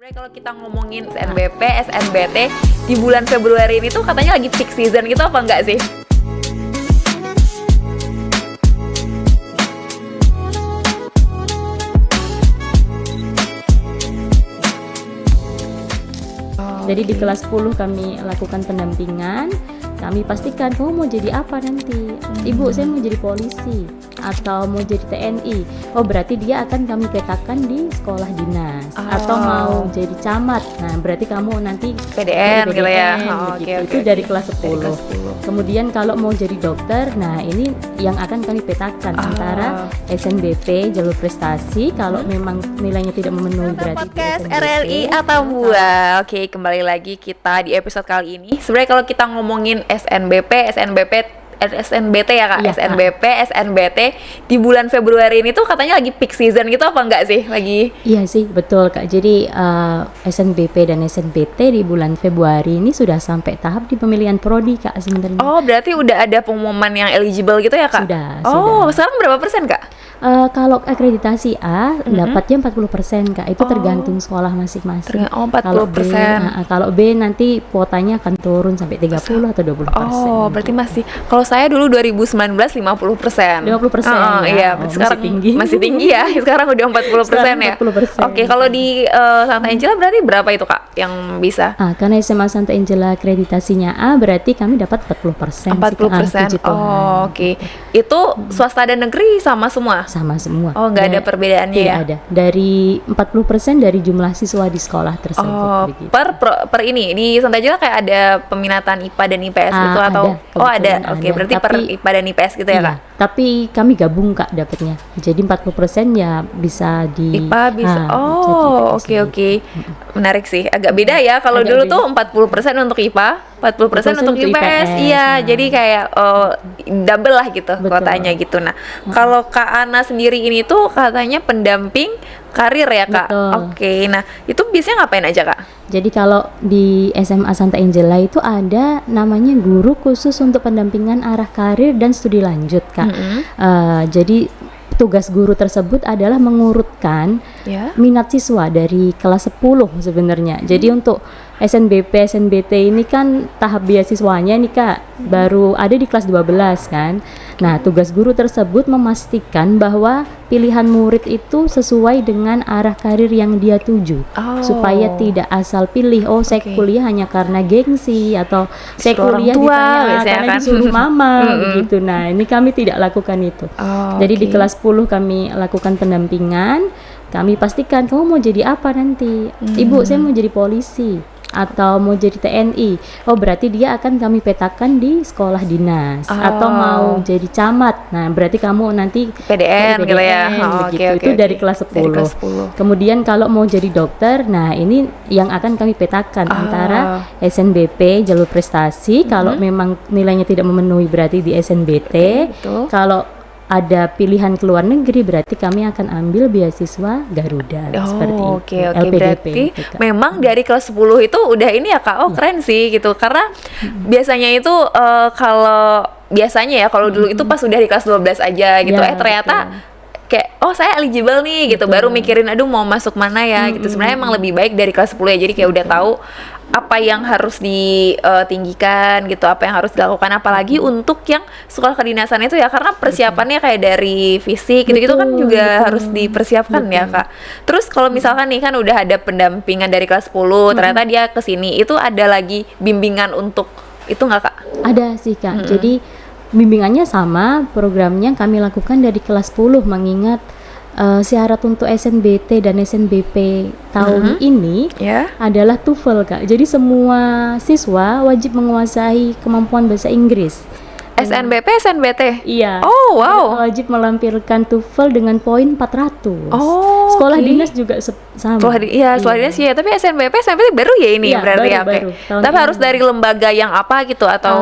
Sebenarnya kalau kita ngomongin SNBP, SNBT di bulan Februari ini tuh katanya lagi peak season gitu apa enggak sih? Jadi di kelas 10 kami lakukan pendampingan. Kami pastikan kamu mau jadi apa nanti. Ibu, saya mau jadi polisi atau mau jadi TNI. Oh, berarti dia akan kami petakan di sekolah dinas. Atau mau jadi camat. Nah, berarti kamu nanti PDN gitu ya. Itu dari kelas 10. Kemudian kalau mau jadi dokter, nah ini yang akan kami petakan antara SNBP jalur prestasi. Kalau memang nilainya tidak memenuhi berarti podcast RRI Atambua. Oke, kembali lagi kita di episode kali ini. Sebenarnya kalau kita ngomongin SNBP, SNBT ya Kak, iya, SNBP, SNBT di bulan Februari ini tuh katanya lagi peak season gitu apa enggak sih? Lagi? Iya sih, betul Kak. Jadi SNBP dan SNBT di bulan Februari ini sudah sampai tahap di pemilihan prodi Kak sebenarnya. Oh, berarti udah ada pengumuman yang eligible gitu ya Kak? Sudah. Sekarang berapa persen Kak? Kalau akreditasi A dapatnya 40% Kak. Itu tergantung sekolah masing-masing. 40%. Kalau B nanti kuotanya akan turun sampai 30 atau 20%. Oh, berarti masih. Kalau saya dulu 2019 50%. 50%. Iya, sekarang masih tinggi ya. Sekarang udah 40% ya. 40%. Oke, kalau di Santa Angela berarti berapa itu Kak yang bisa? Karena SMA Santa Angela akreditasinya A, berarti kami dapat 40%. 40%. Oh, oke. Itu swasta dan negeri sama semua? Sama semua. Oh, nggak ada perbedaannya tidak ya? Ada. Dari 40% dari jumlah siswa di sekolah tersebut. Oh, begitu. per ini di Santa Angela kayak ada peminatan IPA dan IPS gitu atau? Ada. Oke, berarti per IPA dan IPS gitu ya, iya, Kak? Tapi kami gabung Kak dapatnya. Jadi 40% ya bisa di IPA bisa. Oke. Menarik sih. Agak beda ya. Kalau dulu tuh 40% untuk IPA, 40% untuk IPS. Iya, jadi kayak double lah gitu kuotanya gitu. Nah, kalau Kak Ana sendiri ini tuh katanya pendamping karir ya Kak? Betul. Oke. Nah, itu biasanya ngapain aja Kak? Jadi kalau di SMA Santa Angela itu ada namanya guru khusus untuk pendampingan arah karir dan studi lanjut Kak. Jadi tugas guru tersebut adalah mengurutkan minat siswa dari kelas 10 sebenarnya. Jadi untuk SNBP, SNBT ini kan tahap beasiswanya nih Kak, baru ada di kelas 12 kan. Nah, tugas guru tersebut memastikan bahwa pilihan murid itu sesuai dengan arah karir yang dia tuju. Supaya tidak asal pilih, saya kuliah hanya karena gengsi atau saya kuliah karena disuruh mama begitu. Nah, ini kami tidak lakukan itu. Jadi di kelas 10 kami lakukan pendampingan. Kami pastikan kamu mau jadi apa nanti. Ibu, saya mau jadi polisi atau mau jadi TNI. Oh, berarti dia akan kami petakan di sekolah dinas. Atau mau jadi camat. Nah, berarti kamu nanti PDN gitu ya. Itu dari kelas 10. Kemudian kalau mau jadi dokter, nah ini yang akan kami petakan antara SNBP jalur prestasi. Kalau memang nilainya tidak memenuhi berarti di SNBT. Kalau ada pilihan ke luar negeri berarti kami akan ambil beasiswa Garuda seperti itu. Oke. Berarti memang dari kelas 10 itu udah ini ya Kak. Keren sih gitu. Karena biasanya itu kalau dulu itu pas udah di kelas 12 aja gitu. Ternyata kayak saya eligible nih gitu. Baru mikirin aduh mau masuk mana ya gitu. Sebenarnya emang lebih baik dari kelas 10 ya. Jadi kayak udah tahu apa yang harus ditinggikan gitu, apa yang harus dilakukan, apalagi untuk yang sekolah kedinasan itu ya, karena persiapannya kayak dari fisik gitu-gitu kan juga harus dipersiapkan ya Kak. Terus kalau misalkan nih kan udah ada pendampingan dari kelas 10, ternyata dia kesini, itu ada lagi bimbingan untuk itu nggak Kak? Ada sih Kak. Jadi bimbingannya sama, programnya kami lakukan dari kelas 10 mengingat syarat untuk SNBT dan SNBP tahun ini adalah TOEFL Kak. Jadi semua siswa wajib menguasai kemampuan bahasa Inggris. SNBP, SNBT? Iya. Oh, wow. Wajib melampirkan TOEFL dengan poin 400. Sekolah dinas juga sama. Sekolah dinas ya. Tapi SNBP baru ya ini berarti ya. Baru. Tapi harus dari lembaga yang apa gitu atau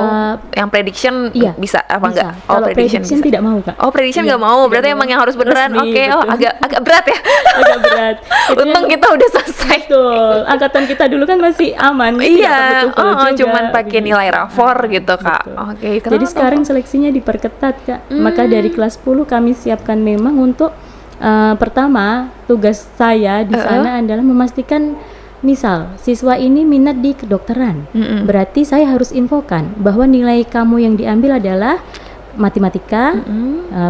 yang prediction bisa apa enggak? Kalau prediction tidak mau Kak. Prediction nggak mau. Berarti emang yang harus beneran. Agak berat ya. Agak berat. Untung kita udah selesai. Betul. Angkatan kita dulu kan masih aman. Iya. Cuman pakai nilai rapor gitu Kak. Oke. Jadi sekarang seleksinya diperketat Kak. Maka dari kelas 10 kami siapkan memang untuk pertama tugas saya di sana adalah memastikan misal siswa ini minat di kedokteran, berarti saya harus infokan bahwa nilai kamu yang diambil adalah matematika,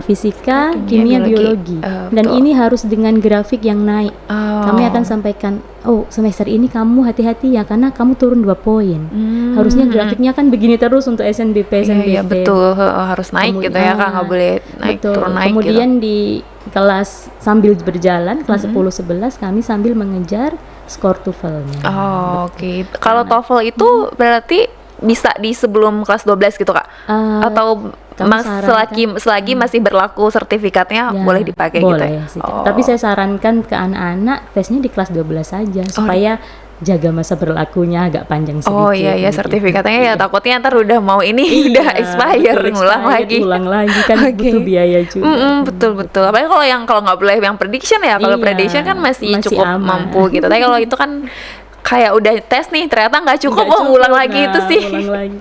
fisika, kimia, biologi. Dan betul. ini harus dengan grafik yang naik. Kami akan sampaikan, oh semester ini kamu hati-hati ya karena kamu turun 2 poin. Harusnya grafiknya kan begini terus untuk SNBP. Iya betul, harus naik gitu ya Kak, nggak boleh naik betul. turun naik Kemudian gitu. di kelas sambil berjalan, kelas 10-11 kami sambil mengejar skor TOEFL-nya. Oke. Kalau TOEFL itu berarti bisa di sebelum kelas 12 gitu Kak? Atau selagi masih berlaku sertifikatnya Ya, boleh dipakai boleh gitu sih, ya? Kak. Tapi saya sarankan ke anak-anak tesnya di kelas 12 saja supaya jaga masa berlakunya agak panjang sedikit. Oh iya ya, gitu. sertifikatnya ya takutnya ntar udah mau ini udah expire, ngulang lagi kan butuh biaya juga. Betul. Apalagi kalau nggak boleh yang prediction ya, kalau prediction kan masih cukup aman. mampu gitu. Tapi kalau itu kan kayak udah tes nih ternyata nggak cukup, ngulang lagi itu sih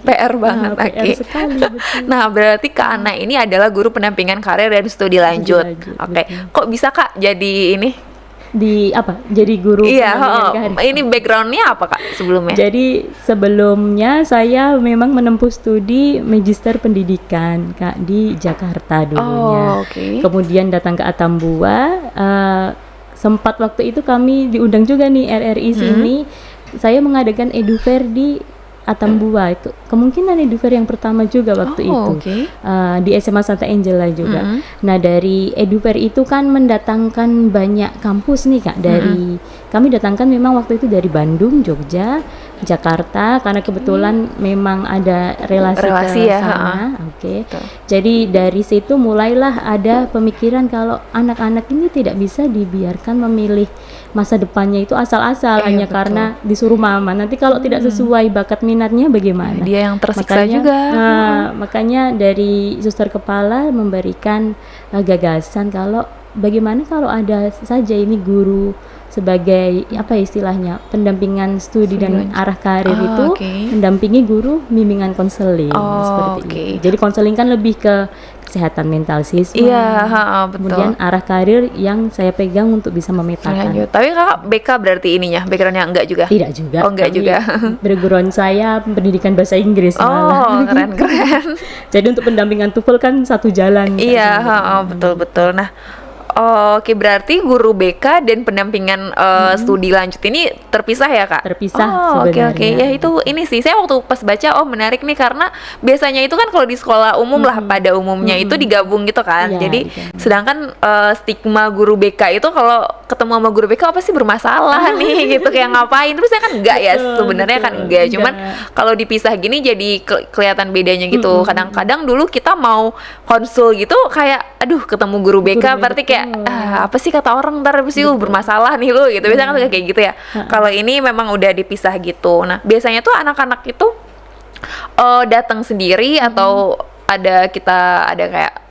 PR banget. PR sekali, betul. Nah berarti Kak Ana ini adalah guru pendampingan karir dan studi lanjut. Oke. Kok bisa Kak jadi ini? Jadi guru pendampingan karir. Ini backgroundnya apa Kak sebelumnya? Jadi sebelumnya saya memang menempuh studi magister pendidikan Kak di Jakarta dulunya. Kemudian datang ke Atambua. Sempat waktu itu kami diundang juga nih RRI sini. Saya mengadakan edufair di Atambua. Itu kemungkinan edufair yang pertama juga waktu itu. Di SMA Santa Angela juga. Nah, dari edufair itu kan mendatangkan banyak kampus nih Kak. Kami datangkan memang waktu itu dari Bandung, Jogja, Jakarta karena kebetulan memang ada relasi ke ya, sana. Jadi dari situ mulailah ada pemikiran kalau anak-anak ini tidak bisa dibiarkan memilih masa depannya itu asal-asal hanya karena disuruh mama. Nanti kalau tidak sesuai bakat minatnya bagaimana? Dia yang tersiksa juga. Makanya dari suster kepala memberikan gagasan kalau bagaimana kalau ada saja ini guru sebagai apa istilahnya pendampingan studi dan arah karir itu mendampingi guru bimbingan konseling seperti itu. Jadi konseling kan lebih ke kesehatan mental siswa. Betul. Kemudian arah karir yang saya pegang untuk bisa memetakan. Tapi Kakak BK berarti ininya backgroundnya enggak juga? Tidak juga. Enggak juga. Background saya pendidikan bahasa Inggris malah. Keren. Jadi untuk pendampingan TOEFL kan satu jalan. Betul. Nah, berarti guru BK dan pendampingan studi lanjut ini terpisah ya Kak? Terpisah sebenarnya. Ya itu ini sih saya waktu pas baca menarik nih karena biasanya itu kan kalau di sekolah umum lah pada umumnya itu digabung gitu kan. Jadi sedangkan stigma guru BK itu kalau ketemu sama guru BK apa sih bermasalah nih gitu kayak ngapain, tapi saya kan enggak ya sebenarnya kan enggak. Cuman kalau dipisah gini jadi kelihatan bedanya gitu. Kadang-kadang dulu kita mau konsul gitu kayak aduh ketemu guru BK berarti kayak apa sih kata orang ntar sih bermasalah nih lu gitu. Biasanya kan kayak gitu ya. Kalau ini memang udah dipisah gitu. Nah biasanya tuh anak-anak itu datang sendiri atau ada kayak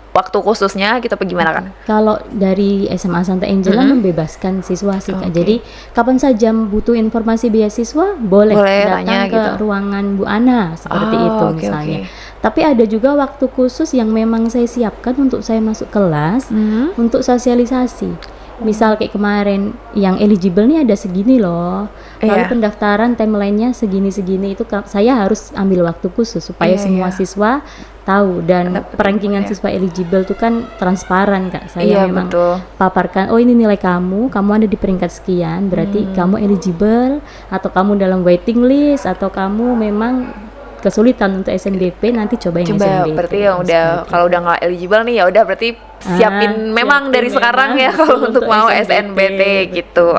waktu khususnya gitu apa gimana kan? Kalau dari SMA Santa Angela membebaskan siswa sih Kak. Jadi kapan saja butuh informasi beasiswa boleh datang ke ruangan Bu Ana seperti itu misalnya. Tapi ada juga waktu khusus yang memang saya siapkan untuk saya masuk kelas untuk sosialisasi. Misal kayak kemarin yang eligible nih ada segini loh. Lalu pendaftaran timeline-nya segini-segini itu saya harus ambil waktu khusus supaya semua siswa tahu dan perankingan siswa eligible itu kan transparan Kak. Saya memang paparkan, oh ini nilai kamu ada di peringkat sekian, berarti kamu eligible atau kamu dalam waiting list atau kamu memang kesulitan untuk SNBP nanti coba yang SNBP. Berarti yang udah kalau udah nggak eligible nih ya udah berarti siapin memang dari sekarang ya kalau untuk mau SNBT gitu.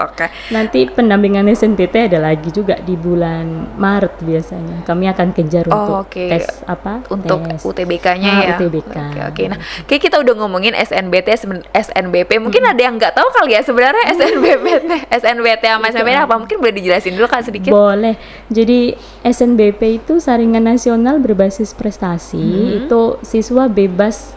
Nanti pendampingan SNBT ada lagi juga di bulan Maret biasanya. Kami akan kejar untuk tes untuk UTBK-nya ya. UTBK. Nah, kayak kita udah ngomongin SNBT, SNBP. Mungkin ada yang nggak tahu kali ya sebenarnya SNBT sama SNBP apa? Mungkin boleh dijelasin dulu Kak sedikit. Boleh. Jadi SNBP itu Saringan Nasional Berbasis Prestasi. Itu siswa bebas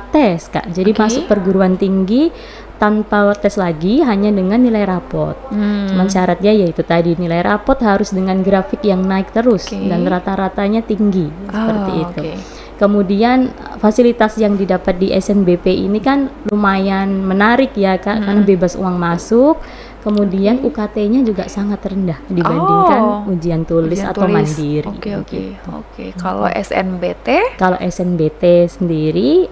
tes Kak. Jadi masuk perguruan tinggi tanpa tes lagi, hanya dengan nilai rapot. Cuman syaratnya yaitu tadi nilai rapot harus dengan grafik yang naik terus dan rata-ratanya tinggi seperti itu. Kemudian fasilitas yang didapat di SNBP ini kan lumayan menarik ya Kak, karena bebas uang masuk, Kemudian UKT-nya juga sangat rendah dibandingkan ujian tulis atau mandiri. Oke. Kalau SNBT? Kalau SNBT sendiri,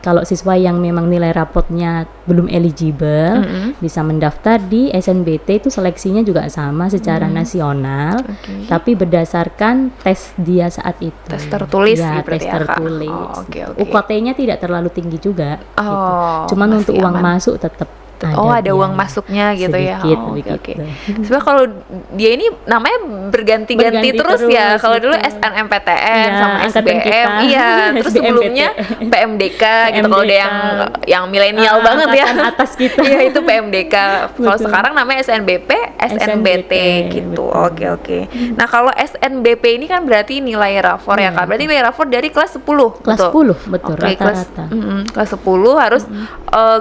kalau siswa yang memang nilai rapotnya belum eligible, bisa mendaftar di SNBT. Itu seleksinya juga sama secara nasional, tapi berdasarkan tes dia saat itu. Tes tertulis ya, tes tertulis. UKT-nya tidak terlalu tinggi juga. Gitu. Cuman untuk uang masuk tetap ada uang masuknya gitu sedikit, ya. Oke. Sebenarnya kalau dia ini namanya berganti-ganti terus ya. Kalau dulu SNMPTN sama SBM, terus sebelumnya PMDK gitu. Kalau ada yang milenial banget ya. Atas kita. Iya, itu PMDK. Kalau sekarang namanya SNBP, SNBT gitu. Oke. Nah, kalau SNBP ini kan berarti nilai rapor ya Kak. Berarti nilai rapor dari kelas 10. Kelas 10, betul. Rata-rata. Kelas 10 harus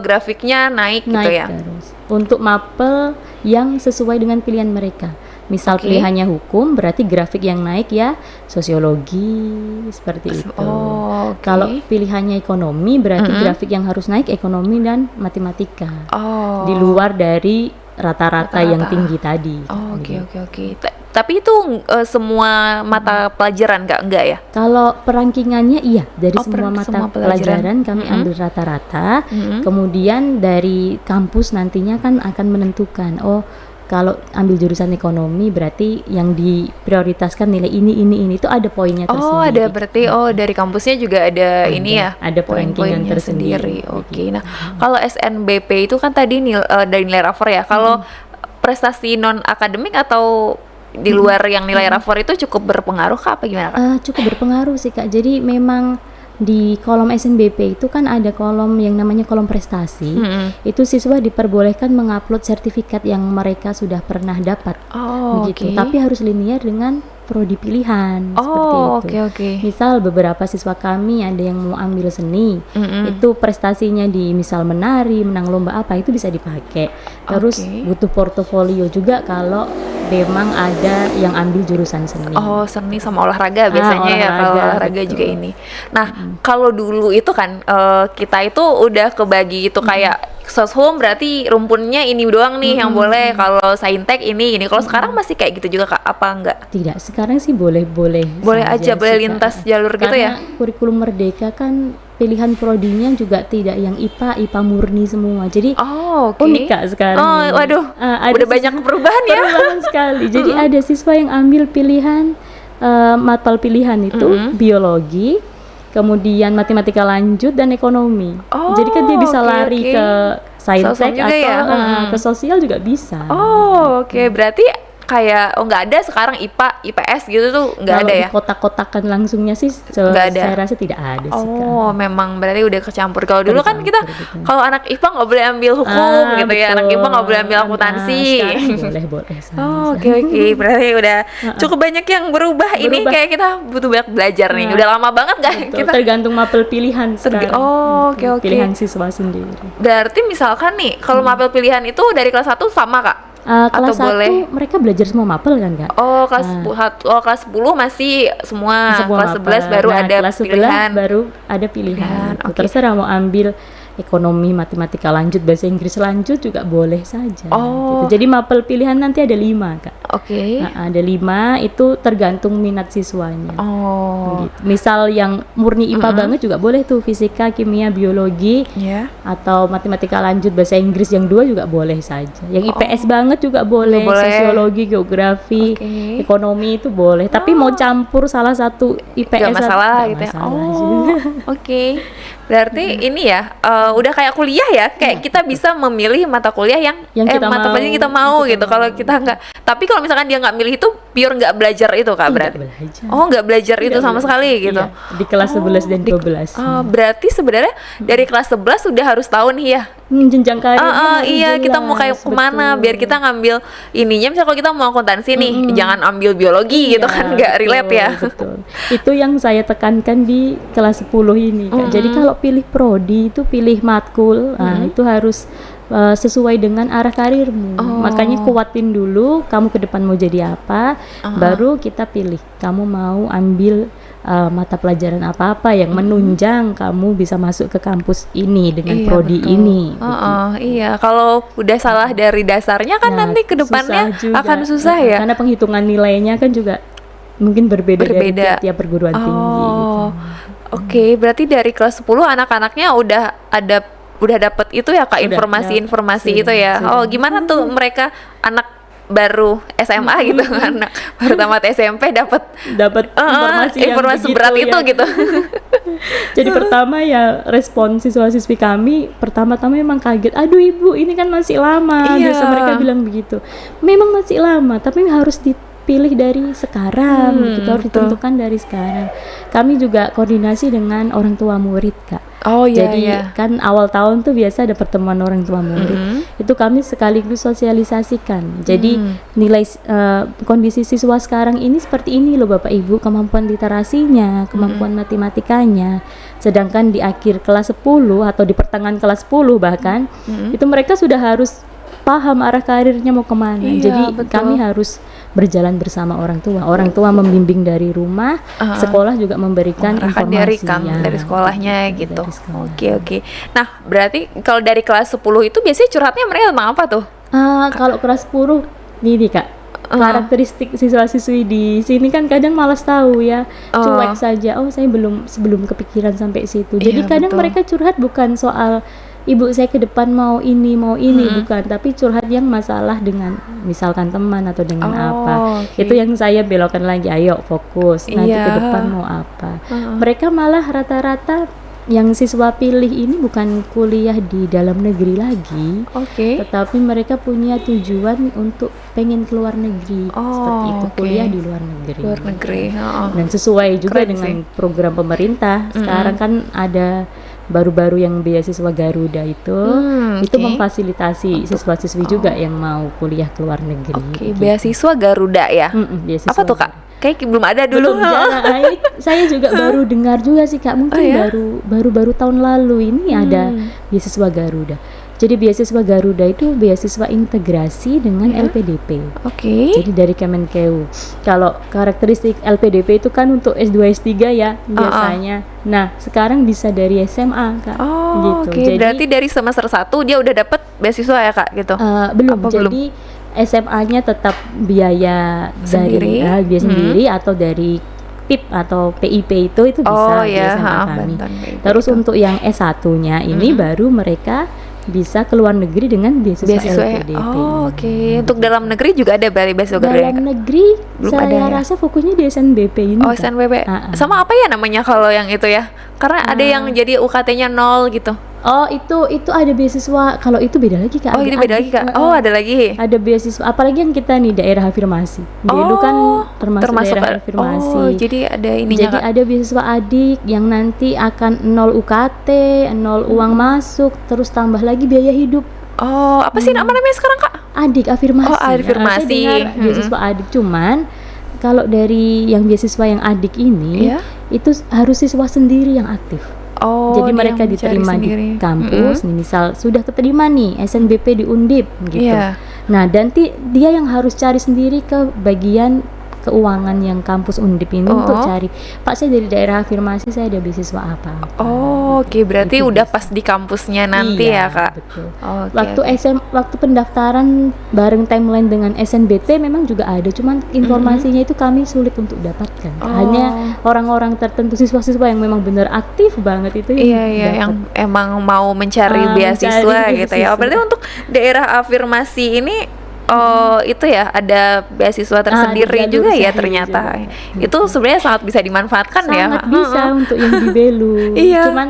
grafiknya naik gitu ya. Terus. Untuk mapel yang sesuai dengan pilihan mereka. Misal pilihannya hukum, berarti grafik yang naik ya sosiologi, seperti itu. Kalau pilihannya ekonomi, berarti grafik yang harus naik ekonomi dan matematika. Di luar dari rata-rata yang tinggi tadi. Oke. Tapi itu semua mata pelajaran enggak ya? Kalau perangkingannya iya, dari semua mata pelajaran kami ambil rata-rata. Kemudian dari kampus nantinya kan akan menentukan, kalau ambil jurusan ekonomi berarti yang diprioritaskan nilai ini itu ada poinnya tersendiri. Ada berarti dari kampusnya juga ada ini ya. Ada poin-poin tersendiri. Oke. Nah, kalau SNBP itu kan tadi dari nilai rapor ya. Kalau prestasi non akademik atau di luar yang nilai rapor itu cukup berpengaruh Kak, apa gimana Kak? Cukup berpengaruh sih Kak. Jadi memang di kolom SNBP itu kan ada kolom yang namanya kolom prestasi. Itu siswa diperbolehkan mengupload sertifikat yang mereka sudah pernah dapat. Begitu. Tapi harus linear dengan prodi pilihan seperti itu. Misal beberapa siswa kami ada yang mau ambil seni, itu prestasinya di misal menari, menang lomba apa itu bisa dipakai. Terus butuh portofolio juga kalau memang ada yang ambil jurusan seni. Seni sama olahraga biasanya ya, kalau olahraga juga ini. Nah, kalau dulu itu kan kita itu udah kebagi itu kayak soshum berarti rumpunnya ini doang nih yang boleh. Kalau saintek ini. Kalau sekarang masih kayak gitu juga Kak, apa enggak? Tidak, sekarang sih boleh aja, boleh lintas jalur gitu ya. Karena kurikulum merdeka kan pilihan prodinya juga tidak yang IPA murni semua. Jadi unik Kak sekarang. Udah banyak perubahan ya. Perubahan sekali. Jadi ada siswa yang ambil pilihan mapel pilihan itu biologi, kemudian matematika lanjut dan ekonomi. Jadi kan dia bisa lari ke saintek atau ke sosial juga bisa. Berarti kayak nggak ada sekarang IPA, IPS gitu tuh nggak ada ya? Kalau kotak-kotakan langsungnya sih saya rasa tidak ada sih Kak. Memang berarti udah kecampur. Kalau dulu kan kita kalau anak IPA nggak boleh ambil hukum gitu ya, anak IPA nggak boleh ambil akuntansi. Boleh saja. Oke. Berarti udah cukup banyak yang berubah. Ini kayak kita butuh banyak belajar nih. Udah lama banget nggak kita? Tergantung mapel pilihan sekarang. Oke. Pilihan siswa sendiri. Berarti misalkan nih kalau mapel pilihan itu dari kelas 1 sama Kak? Kelas 1 mereka belajar semua mapel kan Kak? Kelas 10 masih semua kelas 11 baru ada kelas 11 pilihan. Baru ada pilihan. Terserah mau ambil ekonomi, matematika lanjut, bahasa Inggris lanjut juga boleh saja. Gitu. Jadi mapel pilihan nanti ada 5 Kak. Ada 5, itu tergantung minat siswanya. Gitu. Misal yang murni IPA banget juga boleh tuh, fisika, kimia, biologi, atau matematika lanjut, bahasa Inggris yang 2 juga boleh saja. Yang IPS banget juga boleh, sosiologi, geografi, ekonomi itu boleh. Tapi mau campur salah satu IPS gak masalah gitu ya. Berarti ini ya udah kayak kuliah ya, kayak kita bisa memilih mata kuliah yang mata pelajaran kita mau gitu. Kalau kita nggak, tapi kalau misalkan dia nggak milih itu pure nggak belajar itu Kak berarti. Nggak belajar itu sama sekali gitu. Di kelas 11 dan 12. Berarti sebenarnya dari kelas 11 sudah harus tahu nih ya. Jenjang karirnya. Kita mau kayak kemana biar kita ngambil ininya. Misal kalau kita mau akuntansi nih, jangan ambil biologi gitu kan, nggak relate ya. Betul. Itu yang saya tekankan di kelas 10 ini Kak. Jadi kalau pilih prodi itu pilih matkul, itu harus sesuai dengan arah karirmu. Makanya kuatin dulu kamu ke depan mau jadi apa, baru kita pilih kamu mau ambil mata pelajaran apa-apa yang menunjang kamu bisa masuk ke kampus ini dengan Iya, prodi betul. ini. Iya, kalau udah salah dari dasarnya kan Nah, nanti ke depannya susah juga. akan susah ya. Karena penghitungan nilainya kan juga mungkin berbeda dari Berbeda. tiap perguruan tinggi gitu. Oke, berarti dari kelas 10 anak-anaknya udah dapat itu ya Kak, Sudah, informasi-informasi sudah, itu ya. sudah. Oh, gimana tuh mereka anak baru SMA gitu, anak baru tamat SMP dapat Informasi yang informasi begitu berat ya. itu gitu. Jadi pertama ya respon siswa-siswi kami pertama-tama memang kaget. Aduh ibu, ini kan masih lama. Iya. Biasa mereka bilang begitu. Memang masih lama, tapi harus dipilih dari sekarang. Gitu, harus betul. ditentukan dari sekarang. Kami juga koordinasi dengan orang tua murid, Kak. Oh iya, Jadi iya. kan awal tahun tuh biasa ada pertemuan orang tua murid. Itu kami sekaligus sosialisasikan. Jadi nilai kondisi siswa sekarang ini seperti ini loh Bapak Ibu, kemampuan literasinya, kemampuan matematikanya. Sedangkan di akhir kelas 10 atau di pertengahan kelas 10 bahkan itu mereka sudah harus paham arah karirnya mau kemana. Iya, Jadi betul. kami harus berjalan bersama orang tua. Orang tua membimbing dari rumah, sekolah juga memberikan Mengarahkan informasinya dari sekolahnya Dari gitu. sekolah. Oke. Nah, berarti kalau dari kelas 10 itu biasanya curhatnya mereka tentang apa tuh? Kalau kelas 10 nih Kak, karakteristik siswa-siswi di sini kan kadang malas tahu ya, cuek saja. Oh saya belum kepikiran sampai situ. Jadi Iya, kadang betul. mereka curhat bukan soal ibu saya ke depan mau ini bukan, tapi curhat yang masalah dengan misalkan teman atau dengan apa. oke. Itu yang saya belokkan lagi, ayo fokus nanti Iya. ke depan mau apa. Mereka malah rata-rata yang siswa pilih ini bukan kuliah di dalam negeri lagi, Oke. tetapi mereka punya tujuan untuk pengen keluar negeri, seperti itu, oke. kuliah di luar negeri. Luar negeri. Dan sesuai juga Keren dengan sih. program pemerintah. Sekarang kan ada baru-baru yang beasiswa Garuda itu oke. memfasilitasi siswa-siswi juga yang mau kuliah ke luar negeri. Oke, gitu. beasiswa Garuda ya. Beasiswa Apa tuh Kak? Kayak belum ada dulu. belum jarang. Ini saya juga baru dengar juga sih Kak, mungkin ya? baru tahun lalu ini ada beasiswa Garuda. Jadi beasiswa Garuda itu beasiswa integrasi dengan LPDP. Oke. Jadi dari Kemenkeu. Kalau karakteristik LPDP itu kan untuk S2 S3 ya biasanya. Nah, sekarang bisa dari SMA Kak. Oh, gitu. oke. Jadi Berarti dari semester 1 dia udah dapet beasiswa ya Kak gitu. belum. Apa belum? Jadi SMA-nya tetap biaya Sendiri? dari biaya sendiri atau dari PIP atau PIP itu bisa Oh di ya, SMA kami. Bantuan kayak Terus gitu. untuk yang S1-nya ini baru mereka bisa ke luar negeri dengan beasiswa beasiswa ya. LPDP. Oh, oke. Untuk dalam negeri juga ada berarti beasiswa Garuda ya, Dalam Kak? negeri Belum saya ada ya? rasa fokusnya di SNBP ini. Oh, Kak. SNBP. Ah. Sama apa ya namanya kalau yang itu ya? Karena ada yang jadi UKT-nya 0 gitu. Oh, itu ada beasiswa. Kalau itu beda lagi Kak. Oh, Ada ini beda lagi Kak. adik, Oh, ada lagi. ada beasiswa, apalagi yang kita nih daerah afirmasi. Dulu kan termasuk daerah afirmasi. Oh, jadi ada ininya Jadi Kak. ada beasiswa adik yang nanti akan 0 UKT, 0 uang masuk, terus tambah lagi biaya hidup. Oh, apa sih namanya sekarang Kak? Adik afirmasi. Oh, afirmasi. Saya dengar beasiswa adik, cuman kalau dari yang beasiswa yang adik ini Iya. itu harus siswa sendiri yang aktif. Oh, Jadi dia mereka yang mencari diterima sendiri. di kampus, nih, misal sudah keterima nih SNBP di Undip gitu. Iya. Nah, nanti dia yang harus cari sendiri ke bagian keuangan yang kampus Undip ini untuk cari, Pak saya dari daerah afirmasi, saya ada beasiswa apa. Oh, oke. Berarti Itu udah bisa. pas di kampusnya nanti Iya, ya Kak. betul. Oke, Waktu oke. waktu pendaftaran bareng timeline dengan SNBT memang juga ada, cuman informasinya itu kami sulit untuk dapatkan. Hanya orang-orang tertentu, siswa-siswa yang memang benar aktif banget itu Iya, yang iya, dapat. yang emang mau mencari beasiswa mencari gitu ya. beasiswa. Berarti untuk daerah afirmasi ini itu ya ada beasiswa tersendiri jalur juga ya sendiri ternyata. juga. Itu sebenarnya sangat bisa dimanfaatkan ya. Sangat bisa untuk yang di Belu. Iya. Cuman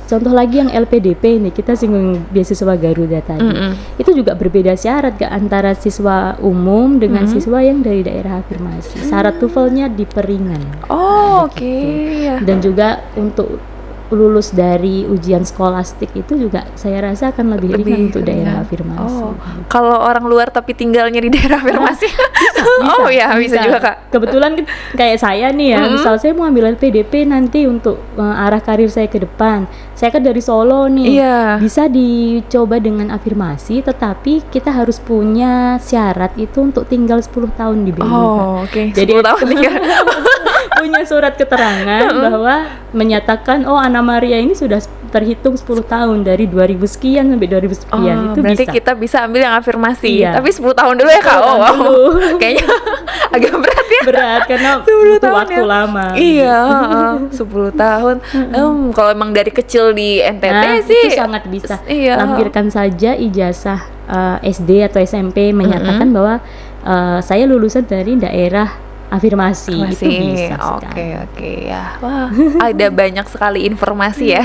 contoh lagi yang LPDP nih, kita singgung beasiswa Garuda tadi. Itu juga berbeda syarat Kak, antara siswa umum dengan siswa yang dari daerah afirmasi. Syarat TOEFL-nya diperingan. Oh, oke. Ya. Dan juga untuk lulus dari ujian skolastik itu juga saya rasa akan lebih ringan untuk daerah afirmasi. Oh, kalau orang luar tapi tinggalnya di daerah afirmasi. Oh ya, bisa juga Kak. Kebetulan kayak saya nih ya, misal saya mau ambil LPDP nanti untuk arah karir saya ke depan. Saya kan dari Solo nih. Iya. Bisa dicoba dengan afirmasi, tetapi kita harus punya syarat itu untuk tinggal 10 tahun di Belu. Oh, oke. Jadi 10 tahun tinggal. punya surat keterangan bahwa menyatakan oh Anna Maria ini sudah terhitung 10 tahun dari 2000 sekian sampai 2000 sekian. Itu berarti bisa. kita bisa ambil yang afirmasi. Iya. Tapi 10 tahun dulu ya Kak. Oh, wow. Kayaknya agak berat ya. Berat karena 10 butuh tahun waktu ya. lama. Iya, 10 tahun. Kalau emang dari kecil di NTT sih itu sangat bisa. Iya. Lampirkan saja ijazah SD atau SMP menyatakan bahwa saya lulusan dari daerah afirmasi. Itu bisa sekali. Oke ya. Wah, ada banyak sekali informasi ya.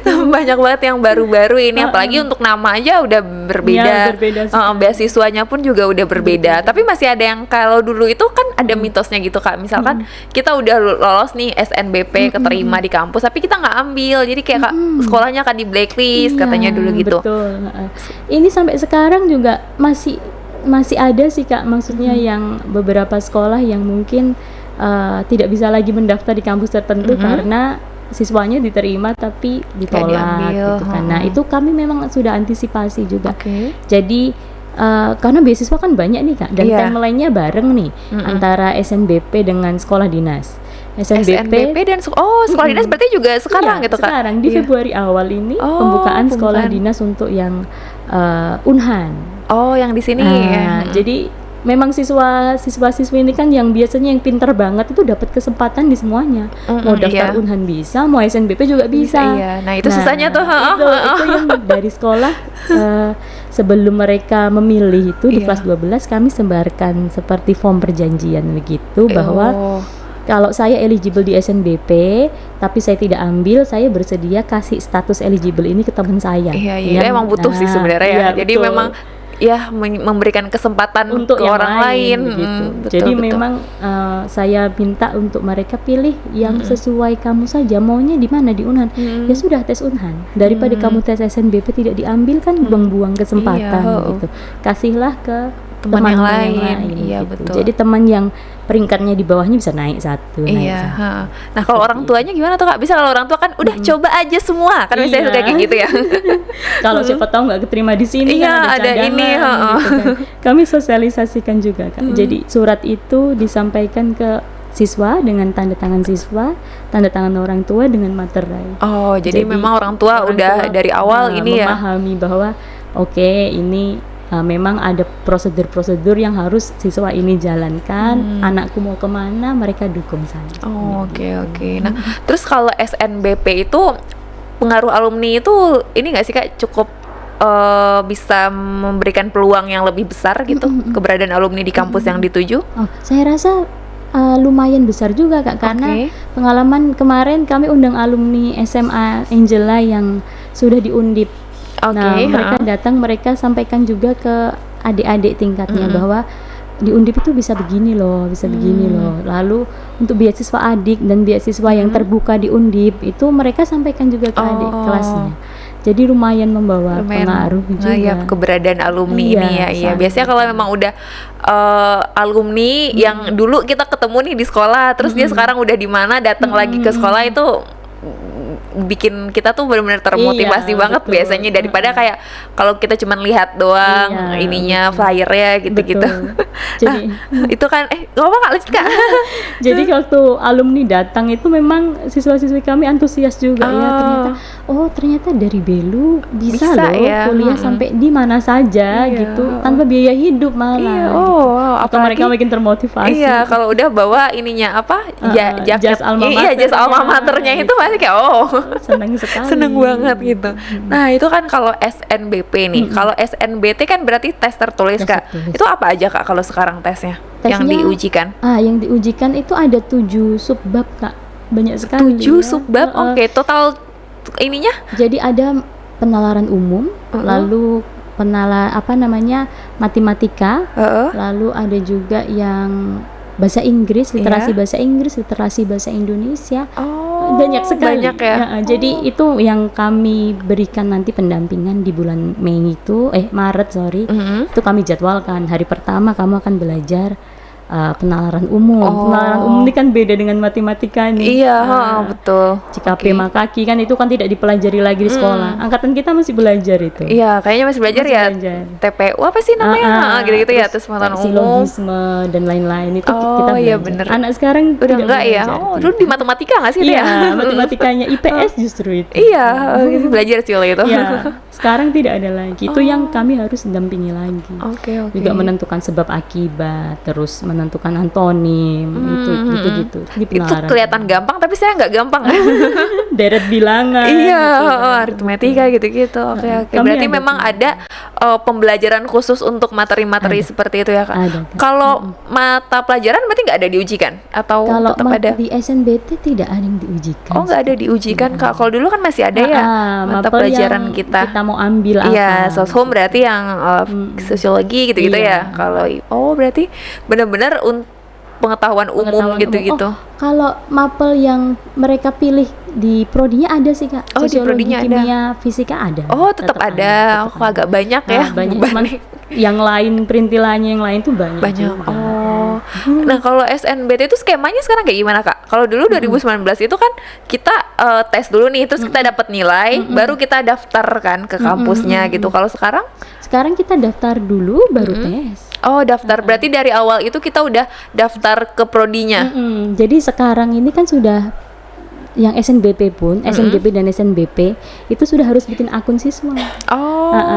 Banyak banget yang baru-baru ini, apalagi untuk nama aja udah berbeda. Ya, berbeda sekali. Beasiswanya pun juga udah berbeda. Tapi masih ada yang kalau dulu itu kan ada mitosnya gitu Kak. Misalkan kita udah lolos nih SNBP keterima di kampus, tapi kita nggak ambil. Jadi kayak Kak, sekolahnya akan di blacklist katanya dulu gitu. Betul. Ini sampai sekarang juga masih ada sih Kak, maksudnya yang beberapa sekolah yang mungkin tidak bisa lagi mendaftar di kampus tertentu karena siswanya diterima tapi ditolak gitu kan. Nah itu kami memang sudah antisipasi juga. Jadi karena beasiswa kan banyak nih Kak, dan timeline-nya bareng nih antara SNBP dengan sekolah dinas. SNBP dan sekolah dinas berarti juga sekarang gitu Kak? Sekarang di Februari awal ini pembukaan sekolah dinas untuk yang Unhan. Oh, yang di sini ya. Jadi memang siswa-siswi ini kan yang biasanya yang pinter banget itu dapat kesempatan di semuanya. Mau daftar Unhan bisa, mau SNBP juga bisa. Iya. Nah, itu susahnya tuh. Itu yang dari sekolah sebelum mereka memilih itu di kelas 12 kami sebarkan seperti form perjanjian begitu bahwa kalau saya eligible di SNBP, tapi saya tidak ambil, saya bersedia kasih status eligible ini ke teman saya. Iya, emang butuh sih sebenarnya ya. Jadi betul. Memang ya memberikan kesempatan untuk ke orang lain gitu. Jadi memang saya minta untuk mereka pilih yang sesuai kamu saja, maunya di mana, di Unhan. Ya sudah tes Unhan, daripada kamu tes SNBP tidak diambil kan buang-buang kesempatan gitu. Kasihlah ke teman yang lain. Iya gitu. betul. Jadi teman yang peringkatnya di bawahnya bisa naik satu. Nah kalau orang tuanya gimana tuh Kak? Bisa kalau orang tua kan udah coba aja semua kan biasanya kayak gitu ya. Kalau siapa tahu nggak keterima di sini kan ada ini. Gitu kan. Kami sosialisasikan juga Kak. Jadi surat itu disampaikan ke siswa dengan tanda tangan siswa, tanda tangan orang tua dengan materai. Oh jadi memang orang tua udah dari awal ini ya memahami bahwa ini memang ada prosedur-prosedur yang harus siswa ini jalankan. Anakku mau kemana, mereka dukung saya. Oke. Nah, terus kalau SNBP itu pengaruh alumni itu ini nggak sih Kak cukup bisa memberikan peluang yang lebih besar gitu keberadaan alumni di kampus yang dituju? Saya rasa lumayan besar juga Kak, karena pengalaman kemarin kami undang alumni SMA Angela yang sudah di Undip. Mereka datang, mereka sampaikan juga ke adik-adik tingkatnya bahwa di Undip itu bisa begini loh. Lalu untuk beasiswa adik dan beasiswa yang terbuka di Undip itu mereka sampaikan juga ke adik kelasnya. Jadi lumayan membawa pengaruh juga. Ya, keberadaan alumni ini ya. Biasanya kalau memang udah alumni yang dulu kita ketemu nih di sekolah, terus dia sekarang udah di mana, datang lagi ke sekolah itu bikin kita tuh benar-benar termotivasi banget betul. Biasanya daripada kayak kalau kita cuma lihat doang ininya flyernya gitu-gitu. Jadi itu kan ngomong Kak lanjut Kak. Jadi waktu alumni datang itu memang siswa-siswi kami antusias juga ternyata dari Belu bisa loh kuliah sampai di mana saja gitu tanpa biaya hidup malah. Atau mereka makin termotivasi. Iya, kalau udah bawa ininya jas alma mater. Iya, jas alma maternya itu masih kayak seneng sekali. Seneng banget gitu. Nah, itu kan kalau SNBP nih. Kalau SNBT kan berarti tes tertulis Kak. Itu apa aja Kak kalau sekarang tesnya yang diujikan? Yang diujikan itu ada 7 subbab Kak. Banyak sekali. 7 subbab. Total ininya? Jadi ada penalaran umum, lalu matematika, lalu ada juga yang bahasa Inggris, literasi bahasa Inggris, literasi bahasa Indonesia. Banyak sekali. Banyak ya. Jadi itu yang kami berikan nanti pendampingan di bulan Maret. Itu kami jadwalkan. Hari pertama kamu akan belajar penalaran umum. Penalaran umum ini kan beda dengan matematika nih. Iya, betul. Jika Makaki kan itu kan tidak dipelajari lagi di sekolah. Angkatan kita masih belajar itu. Iya, kayaknya masih belajar ya. TPU apa sih namanya? Gitu-gitu ya, terus pengetahuan umum, silogisme dan lain-lain itu kita belajar. Iya bener. Anak sekarang udah tidak enggak ya? belajar Dulu di matematika nggak sih itu ya? Iya, matematikanya IPS justru itu. Iya, belajar sih oleh itu. Iya, sekarang tidak ada lagi. Itu yang kami harus dampingi lagi. Oke. Juga menentukan sebab akibat, terus menentukan antonim, gitu. Itu kelihatan gampang, tapi saya nggak gampang. Deret bilangan. Iya, aritmetika gitu-gitu. Oke. Berarti memang ada pembelajaran khusus untuk materi-materi seperti itu ya, Kak? Ada. Kalau mata pelajaran berarti nggak ada diujikan? Atau kalau tetap ada? Di SNBT tidak ada yang diujikan. Oh, nggak ada diujikan, Kak. Kalau dulu kan masih ada ya mata pelajaran kita mau ambil apa. Iya, soshum berarti yang sosiologi gitu-gitu ya. Kalau berarti benar-benar pengetahuan umum gitu-gitu. Kalau mapel yang mereka pilih di prodinya ada sih, Kak. Di prodinya kimia, fisika ada. Tetap ada. Agak banyak ya. Banyak. Cuman yang lain perintilannya yang lain tuh banyak. Juga. Nah, kalau SNBT itu skemanya sekarang kayak gimana, Kak? Kalau dulu 2019 itu kan kita tes dulu nih, terus kita dapat nilai, baru kita daftar kan ke kampusnya gitu. Kalau sekarang? Sekarang kita daftar dulu baru tes. Daftar. Berarti dari awal itu kita udah daftar ke prodinya. Jadi sekarang ini kan sudah yang SNBP pun, SNBP dan SNBP itu sudah harus bikin akun siswa.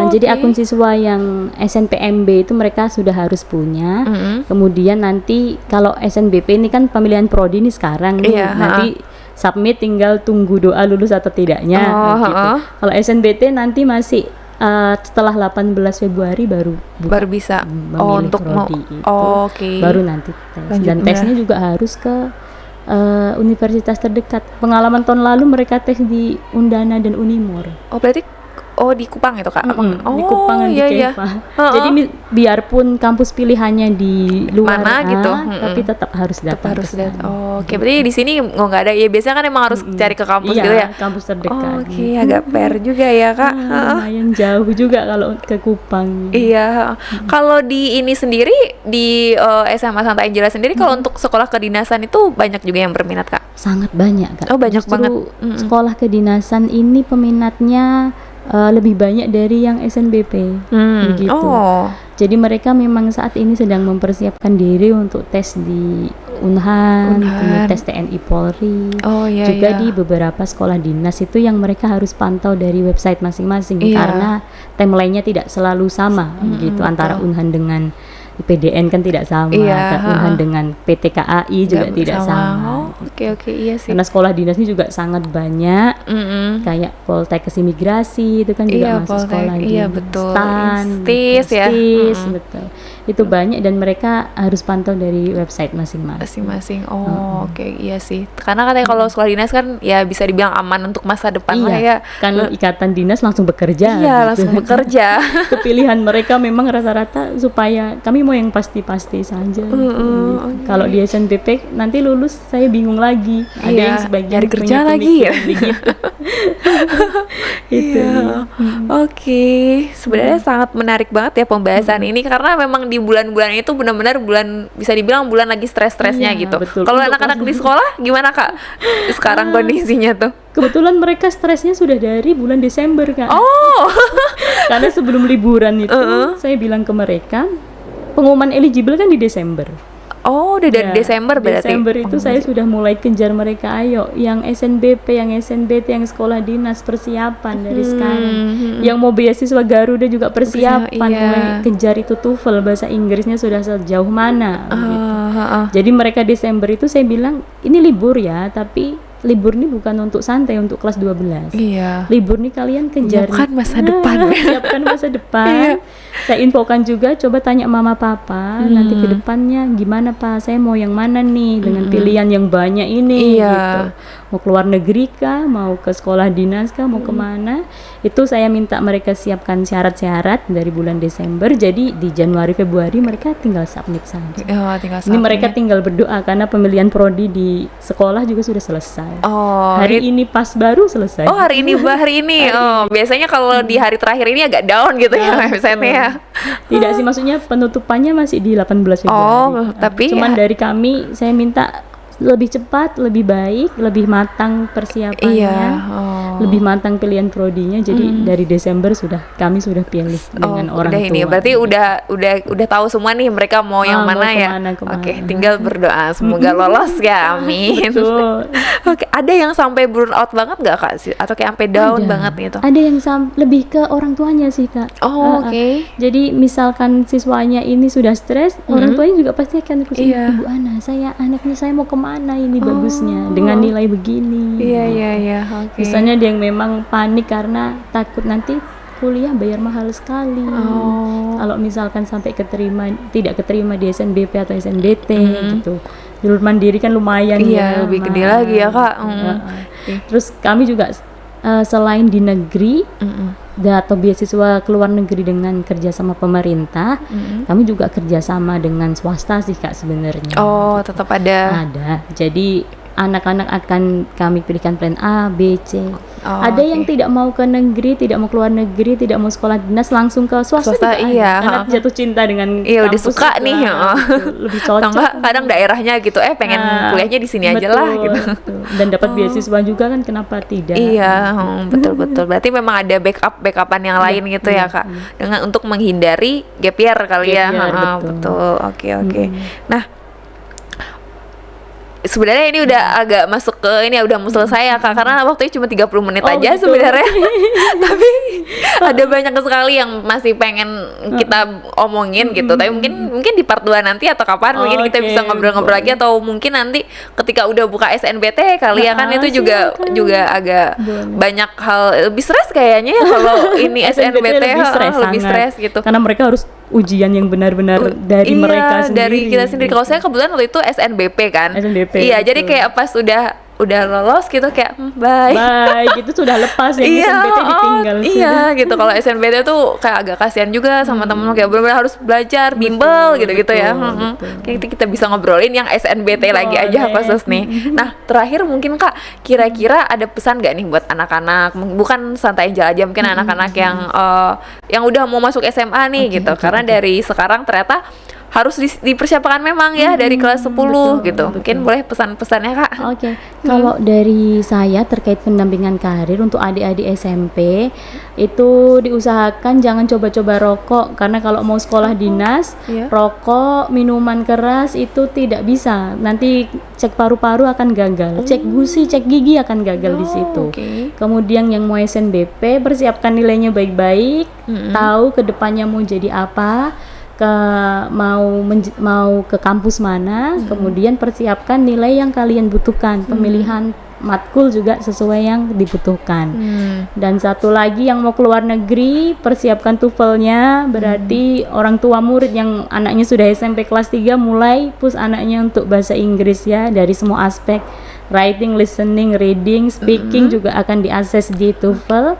Jadi akun siswa yang SNPMB itu mereka sudah harus punya. Kemudian nanti kalau SNBP ini kan pemilihan prodi ini sekarang nih, nanti submit tinggal tunggu doa lulus atau tidaknya. Gitu. Kalau SNBT nanti masih setelah 18 Februari baru bisa untuk prodi itu. Baru nanti tes. Dan tesnya juga harus ke universitas terdekat. Pengalaman tahun lalu mereka tes di Undana dan Unimur. Berarti di Kupang itu, Kak? Di Kupang dan di Keva. Jadi biarpun kampus pilihannya di luar mana gitu, tapi tetap harus datang. Oke, berarti di sini nggak ada ya. Biasanya kan emang harus cari ke kampus gitu ya. Kampus terdekat. Agak fair juga ya, Kak. Lumayan jauh juga kalau ke Kupang. Iya. Kalau di ini sendiri di SMA Santa Angela sendiri, kalau untuk sekolah kedinasan itu banyak juga yang berminat, Kak? Sangat banyak, Kak. Banyak Justru banget. Sekolah kedinasan ini peminatnya lebih banyak dari yang SNBP begitu. Jadi mereka memang saat ini sedang mempersiapkan diri untuk tes di Unhan. Tes TNI Polri. Juga di beberapa sekolah dinas itu yang mereka harus pantau dari website masing-masing karena timelinenya tidak selalu sama begitu antara Unhan dengan PDN kan tidak sama, Unhan dengan PT KAI juga tidak sama. Oke, iya sih. Karena sekolah dinas ini juga sangat banyak, kayak Poltekkes Imigrasi itu kan juga masuk sekolah dinas. Iya betul. STIS ya. Betul. Itu banyak dan mereka harus pantau dari website masing-masing. Oke, iya sih. Karena katanya kalau sekolah dinas kan ya bisa dibilang aman untuk masa depan lah ya. Kan ikatan dinas langsung bekerja. Iya, langsung bekerja. Kepilihan mereka memang rata-rata supaya kami mau yang pasti-pasti saja. Kalau di SNBP nanti lulus saya bingung lagi. Ada yang sebagian nyari kerja lagi ya. Itu. Oke, sebenarnya sangat menarik banget ya pembahasan ini karena memang di bulan-bulan itu benar-benar bisa dibilang bulan lagi stres-stresnya gitu. Kalau anak-anak di sekolah gimana, Kak? Sekarang kondisinya tuh? Kebetulan mereka stresnya sudah dari bulan Desember, Kak. Karena sebelum liburan itu saya bilang ke mereka pengumuman eligible kan di Desember. Udah dari Desember berarti. Desember itu saya sudah mulai kejar mereka, ayo yang SNBP, yang SNBT, yang sekolah dinas persiapan dari sekarang. Yang mau beasiswa Garuda juga persiapan, mulai kejar itu TOEFL bahasa Inggrisnya sudah sejauh mana gitu. Jadi mereka Desember itu saya bilang ini libur ya, tapi libur ini bukan untuk santai, untuk kelas 12. Libur nih kalian kejar siapkan masa depan. Siapkan masa depan. Saya infokan juga, coba tanya mama papa nanti ke depannya gimana, Pak, saya mau yang mana nih dengan pilihan yang banyak ini gitu. Mau keluar negeri kah, mau ke sekolah dinas kah, mau kemana, Itu saya minta mereka siapkan syarat-syarat dari bulan Desember, jadi di Januari Februari mereka tinggal submit saja. Oh, tinggal Ini mereka tinggal berdoa karena pemilihan prodi di sekolah juga sudah selesai. Oh, Hari ini pas baru selesai. Oh, hari ini. Oh, biasanya kalau di hari terakhir ini agak down gitu ya website-nya ya. Tidak sih, maksudnya penutupannya masih di 18 Februari. Oh, tapi cuman dari kami saya minta lebih cepat, lebih baik, lebih matang persiapannya, lebih matang pilihan prodinya. Jadi dari Desember kami sudah pilih dengan orang udah tua. ini berarti udah tahu semua nih mereka mau yang mana ya. Oke, tinggal berdoa semoga lolos ya, amin. Oke, ada yang sampai burn out banget nggak Kak sih, atau kayak sampai down banget gitu? Ada yang lebih ke orang tuanya sih Kak. Oh, oke. Jadi misalkan siswanya ini sudah stres, orang tuanya juga pasti akan ikut. Ibu Ana, anaknya saya mau kemana ini bagusnya dengan nilai begini. Iya, oke. Misalnya dia yang memang panik karena takut nanti kuliah bayar mahal sekali. Kalau misalkan sampai tidak keterima di SNBP atau SNBT gitu. Jalur mandiri kan lumayan ya. Lebih gede lagi ya Kak. Terus kami juga selain di negeri atau beasiswa ke luar negeri dengan kerja sama pemerintah, kami juga kerjasama dengan swasta sih Kak sebenarnya. Oh, tetap ada. Ada. Jadi anak-anak akan kami pilihkan plan A, B, C. Ada yang tidak mau ke negeri, tidak mau keluar negeri, tidak mau sekolah dinas, langsung ke swasta juga iya. Karena jatuh cinta dengan udah suka itu, nih. Lebih cocok. Kadang daerahnya gitu, pengen kuliahnya di sini aja lah gitu. Dan dapat beasiswa juga kan, kenapa tidak? Iya, betul. Berarti memang ada backupan yang lain gitu ya Kak. Dengan untuk menghindari gap year kali ya. Betul. Oke. Nah, sebenarnya ini udah agak masuk ke ini ya, udah mau selesai ya Kak, karena waktunya cuma 30 menit aja sebenarnya. Tapi ada banyak sekali yang masih pengen kita omongin gitu. Tapi mungkin di part 2 nanti atau kapan mungkin kita bisa ngobrol-ngobrol lagi, atau mungkin nanti ketika udah buka SNBT kali ya kan, itu juga agak banyak hal lebih stres kayaknya ya kalau ini SNBT lebih stres gitu. Karena mereka harus ujian yang benar-benar dari mereka sendiri. Dari kita sendiri. Kalau saya kebetulan waktu itu SNBP kan. Iya, jadi kayak pas udah lolos gitu kayak bye gitu, sudah lepas ya. SNBT ditinggal gitu. Kalau SNBT tuh kayak agak kasihan juga sama temen-temen, kayak benar-benar harus belajar bimbel gitu ya. Kayak kita bisa ngobrolin yang SNBT lagi aja khusus nih. Nah, terakhir mungkin Kak, kira-kira ada pesan nggak nih buat anak-anak, bukan Santai Angel aja, mungkin anak-anak yang udah mau masuk SMA nih gitu. Karena dari sekarang ternyata harus dipersiapkan memang ya dari kelas 10 gitu. Mungkin boleh pesan-pesannya Kak. Oke. Kalau dari saya terkait pendampingan karir untuk adik-adik SMP, itu diusahakan jangan coba-coba rokok, karena kalau mau sekolah dinas, rokok, minuman keras itu tidak bisa. Nanti cek paru-paru akan gagal, cek gusi, cek gigi akan gagal di situ. Kemudian yang mau SNBP, persiapkan nilainya baik-baik, tahu kedepannya mau jadi apa, mau ke kampus mana, kemudian persiapkan nilai yang kalian butuhkan, pemilihan matkul juga sesuai yang dibutuhkan. Dan satu lagi yang mau keluar negeri, persiapkan TOEFL-nya, berarti orang tua murid yang anaknya sudah SMP kelas 3 mulai push anaknya untuk bahasa Inggris ya, dari semua aspek, writing, listening, reading, speaking juga akan diakses di TOEFL.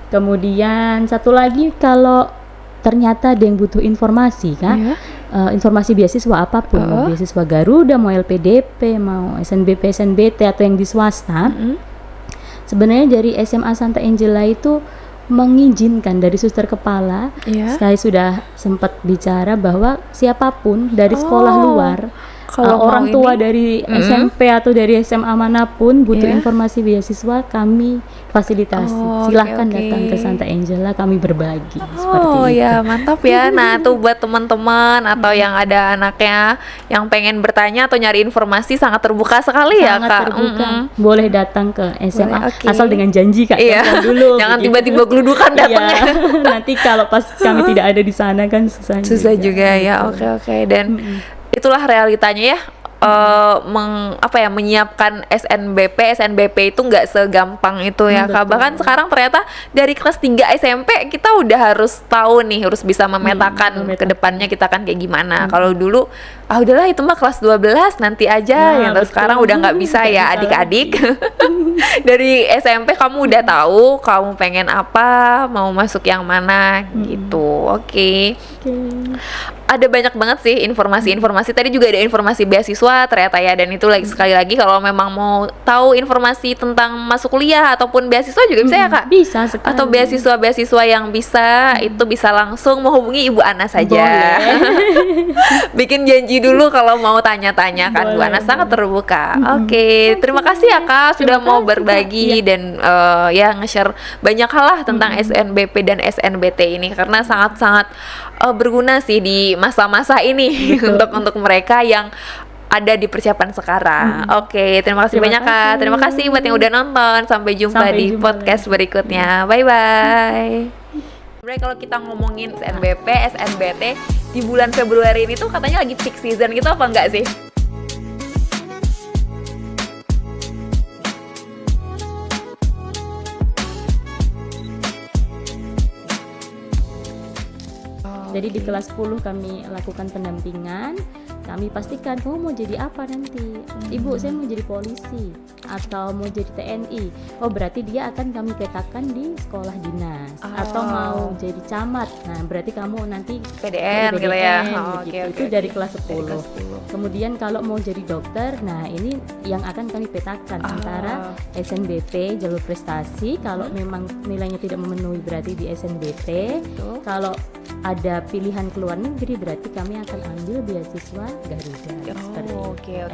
Kemudian satu lagi, kalau ternyata ada yang butuh informasi Kak, informasi beasiswa apapun, mau beasiswa Garuda, mau LPDP, mau SNBP, SNBT atau yang di swasta, sebenarnya dari SMA Santa Angela itu mengizinkan dari suster kepala. Saya sudah sempat bicara bahwa siapapun dari sekolah luar, kalau orang tua dari SMP atau dari SMA manapun butuh informasi beasiswa, kami fasilitasi. Silahkan datang ke Santa Angela, kami berbagi seperti itu. Ya mantap ya. Nah, tuh buat teman-teman atau yang ada anaknya yang pengen bertanya atau nyari informasi, sangat terbuka sekali ya Kak. Terbuka. Boleh datang ke SMA, asal dengan janji Kak. Dulu. Jangan tiba-tiba geludukan datangnya. Nanti kalau pas kami tidak ada di sana kan susah juga ya. Oke. Dan itulah realitanya ya. Menyiapkan SNBP itu nggak segampang itu ya Kak. Bahkan sekarang ternyata dari kelas 3 SMP kita udah harus tahu nih, harus bisa memetakan ke depannya kita kan kayak gimana. Kalau dulu udahlah itu mah kelas 12 nanti aja, terus sekarang udah nggak bisa ya adik-adik. Dari SMP kamu udah tahu kamu pengen apa, mau masuk yang mana gitu. Oke. Ada banyak banget sih informasi-informasi. Tadi juga ada informasi beasiswa ternyata ya, dan itu lagi sekali lagi kalau memang mau tahu informasi tentang masuk kuliah ataupun beasiswa juga bisa ya Kak? Bisa sekali. Atau beasiswa yang bisa itu bisa langsung menghubungi Ibu Ana saja. Boleh. Bikin janji dulu kalau mau tanya-tanya kan. Bu Ana sangat terbuka. Oke, terima kasih ya Kak sudah mau berbagi dan ya nge-share banyak hal lah tentang SNBP dan SNBT ini, karena sangat-sangat berguna sih di masa-masa ini untuk mereka yang ada di persiapan sekarang. Oke, terima kasih banyak Kak. Terima kasih buat yang udah nonton. Sampai jumpa di podcast berikutnya. Bye bye. Sebenarnya kalau kita ngomongin SNBP, SNBT di bulan Februari ini tuh katanya lagi peak season gitu, apa enggak sih? Jadi di kelas 10 kami lakukan pendampingan. Kami pastikan kamu mau jadi apa nanti. Ibu, saya mau jadi polisi atau mau jadi TNI. Oh, berarti dia akan kami petakan di sekolah dinas. Atau mau jadi camat. Nah, berarti kamu nanti PDN gitu ya. Itu dari kelas 10. Kemudian kalau mau jadi dokter, nah ini yang akan kami petakan antara SNBP jalur prestasi. Kalau memang nilainya tidak memenuhi berarti di SNBT. Kalau ada pilihan ke luar negeri berarti kami akan ambil beasiswa Garuda. Oke.